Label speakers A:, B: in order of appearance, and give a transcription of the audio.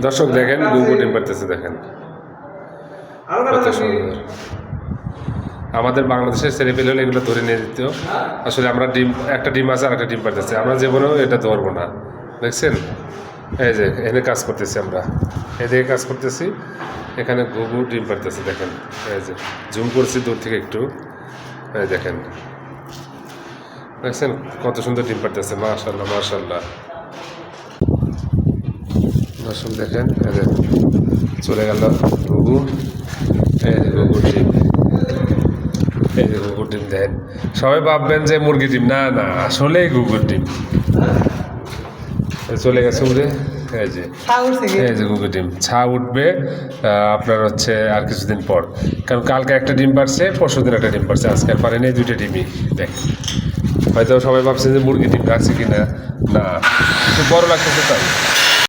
A: দর্শক দেখেন গুগু ডিম পারতেছে, দেখেন কত সুন্দর। আমাদের বাংলাদেশের ছেলেপেলে হলে এগুলো ধরে নিয়ে যেত। আসলে আমরা ডিম, একটা ডিম আছে আর একটা ডিম পারতেছে, আমরা জীবনেও এটা ধরবো না। দেখছেন, এই যে এখানে কাজ করতেছি আমরা, এদিকে কাজ করতেছি, এখানে ঘুঘু ডিম পারতেছে দেখেন। এই যে জুম করছি দূর থেকে একটু, এই দেখেন, দেখছেন কত সুন্দর ডিম পারতেছে। মাশাআল্লাহ মাশাআল্লাহ। দর্শক দেখেন, এই যে চলে গেল ঘুঘু, এই যে ঘুঘুর ডিম, এই যে ঘুঘুর ডিম দেখেন। সবাই ভাববেন যে মুরগি ডিম, না না, আসলেই ঘুঘুর ডিম। চলে গেছে উড়ে, এই যে এই যে ঘুঘুর ডিম। ছা উঠবে আপনার হচ্ছে আর কিছুদিন পর, কারণ কালকে একটা ডিম পারছে, পরশু দিন একটা ডিম পারছে, আজকে আর পারেনি, দুইটা ডিমই দেখ। হয়তো সবাই ভাবছে যে মুরগি ডিম রাখছে কিনা, না, একটু বড় লাগতেছে তাই।